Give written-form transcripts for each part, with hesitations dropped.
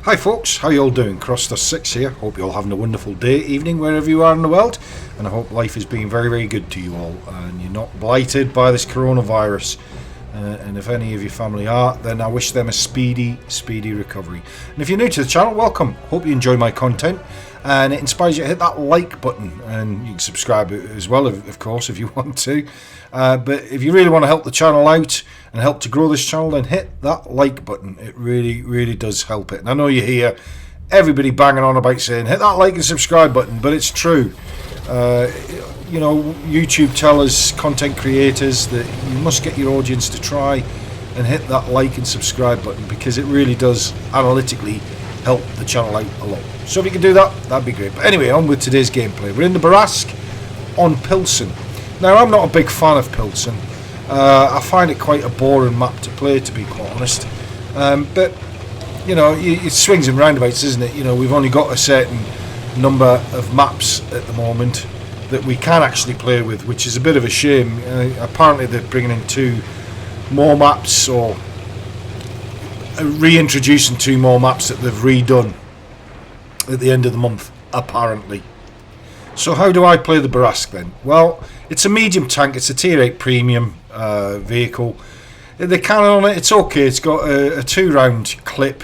Hi folks, how you all doing? Crossdust6 here. Hope you're all having a wonderful day, evening, wherever you are in the world. And I hope life is being very, very good to you all. And you're not blighted by this coronavirus. And if any of your family are, then I wish them a speedy recovery. And if you're new to the channel, welcome. Hope you enjoy my content. And it inspires you to hit that like button. And you can subscribe as well, of course, if you want to. But if you really want to help the channel out and help to grow this channel, then hit that like button. It really does help it. And I know you hear everybody banging on about saying hit that like and subscribe button, but it's true. You know, YouTube tell us, content creators, that you must get your audience to try and hit that like and subscribe button, because it really does analytically help the channel out a lot. So if you can do that, that'd be great. But anyway, on with today's gameplay. We're in the Borrasque on Pilson. Now, I'm not a big fan of Pilson. I find it quite a boring map to play, to be quite honest. But, you know, it swings and roundabouts, isn't it? You know, we've only got a certain number of maps at the moment that we can actually play with, which is a bit of a shame. Apparently they're bringing in 2 more maps, or reintroducing 2 more maps that they've redone at the end of the month, apparently. So how do I play the Borrasque then? Well, it's a medium tank. It's a tier 8 premium vehicle. The cannon on it, it's okay. It's got a 2-round clip,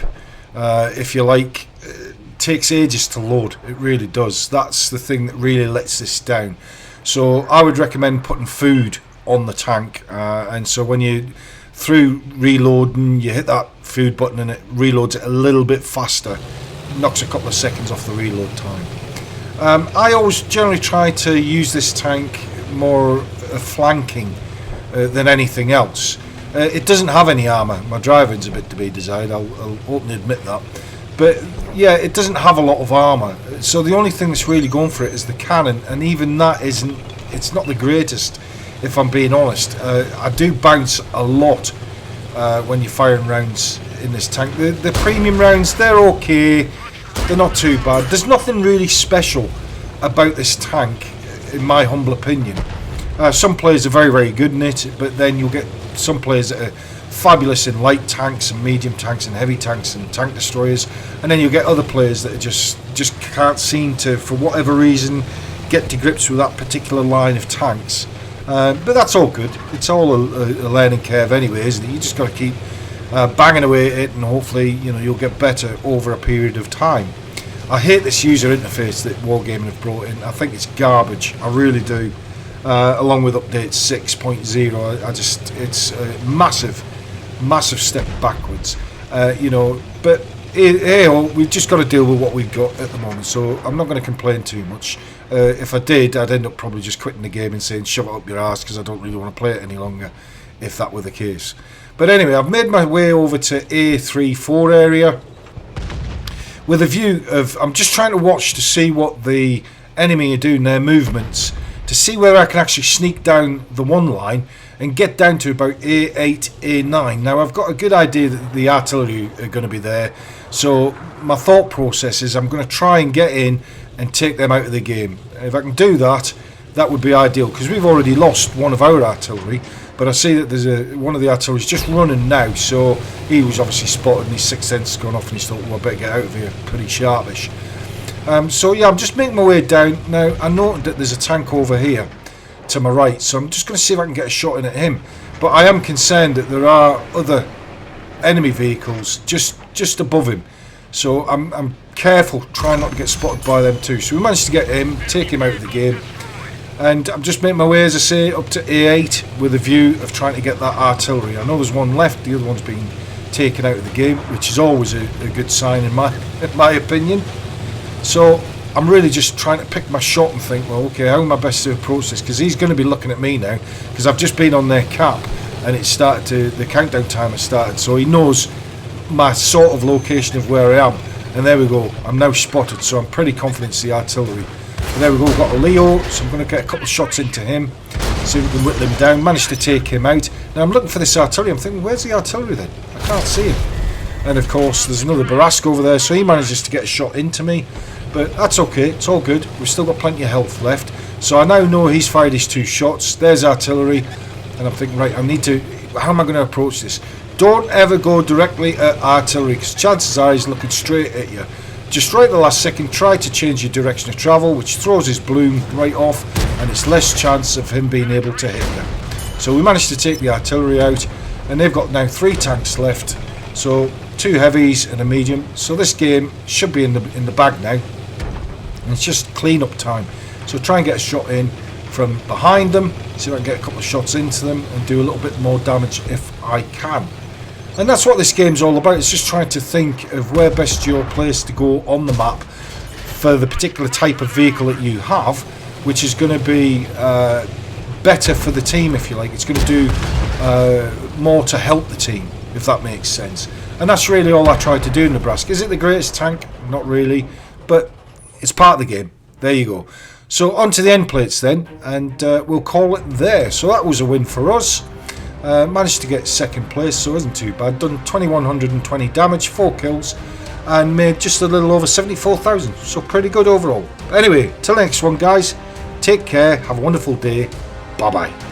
if you like. It takes ages to load. It really does. That's the thing that really lets this down. So I would recommend putting food on the tank. And so when you through reloading, you hit that food button and it reloads it a little bit faster. It knocks a couple of seconds off the reload time. I always generally try to use this tank more flanking than anything else. It doesn't have any armour. My driving's a bit to be desired, I'll openly admit that. But yeah, it doesn't have a lot of armour. So the only thing that's really going for it is the cannon, and even that it's not the greatest, if I'm being honest. I do bounce a lot when you're firing rounds in this tank. The premium rounds, they're okay. They're not too bad. There's nothing really special about this tank, in my humble opinion. Some players are very good in it, but then you'll get some players that are fabulous in light tanks and medium tanks and heavy tanks and tank destroyers, and then you'll get other players that are just can't seem to, for whatever reason, get to grips with that particular line of tanks. But that's all good. It's all a learning curve anyway, isn't it? You just got to keep banging away at it, and hopefully, you know, you'll get better over a period of time. I hate this user interface that Wargaming have brought in. I think it's garbage. I really do. Along with update 6.0, I just, it's a massive step backwards. You know, but hey, we've just got to deal with what we've got at the moment. So I'm not going to complain too much. If I did, I'd end up probably just quitting the game and saying shove it up your arse, because I don't really want to play it any longer, if that were the case. But anyway, I've made my way over to A34 area with a view of, I'm just trying to watch to see what the enemy are doing, their movements, to see whether I can actually sneak down the one line and get down to about A8, A9. Now, I've got a good idea that the artillery are going to be there, so my thought process is I'm going to try and get in and take them out of the game. If I can do that, that would be ideal, because we've already lost one of our artillery. But I see that there's one of the artillery's just running now, so he was obviously spotted and his sixth sense has gone off, and he's thought, well, I better get out of here pretty sharpish. So yeah, I'm just making my way down. Now, I noted that there's a tank over here to my right, so I'm just going to see if I can get a shot in at him. But I am concerned that there are other enemy vehicles just above him. So I'm careful, trying not to get spotted by them too. So we managed to get him, take him out of the game. And I'm just making my way, as I say, up to A8 with a view of trying to get that artillery. I know there's one left, the other one's being taken out of the game, which is always a good sign in my opinion. So I'm really just trying to pick my shot and think, well, okay, how am I best to approach this? Because he's going to be looking at me now, because I've just been on their cap and it started to, the countdown timer started, so he knows my sort of location of where I am. And there we go, I'm now spotted, so I'm pretty confident it's the artillery. And there we go, we've got a Leo, so I'm going to get a couple of shots into him, see if we can whittle him down, manage to take him out. Now I'm looking for this artillery, I'm thinking, where's the artillery then? I can't see him. And of course there's another Borrasque over there, so he manages to get a shot into me. But that's okay, it's all good, we've still got plenty of health left. So I now know he's fired his 2 shots, there's artillery, and I'm thinking, right, I need to, how am I going to approach this? Don't ever go directly at artillery, because chances are he's looking straight at you. Just right at the last second, try to change your direction of travel, which throws his bloom right off, and it's less chance of him being able to hit you. So we managed to take the artillery out, and they've got now 3 tanks left. So 2 heavies and a medium. So this game should be in the bag now. And it's just clean up time. So try and get a shot in from behind them, see if I can get a couple of shots into them and do a little bit more damage if I can. And that's what this game's all about. It's just trying to think of where best you're placed to go on the map for the particular type of vehicle that you have, which is going to be better for the team, if you like. It's going to do more to help the team, if that makes sense. And that's really all I tried to do in Nebraska. Is it the greatest tank? Not really, but it's part of the game. There you go. So on to the end plates then, and we'll call it there. So that was a win for us. Managed to get 2nd place, so it isn't too bad. Done 2120 damage, 4 kills, and made just a little over 74,000. So pretty good overall. Anyway, till the next one, guys. Take care. Have a wonderful day. Bye bye.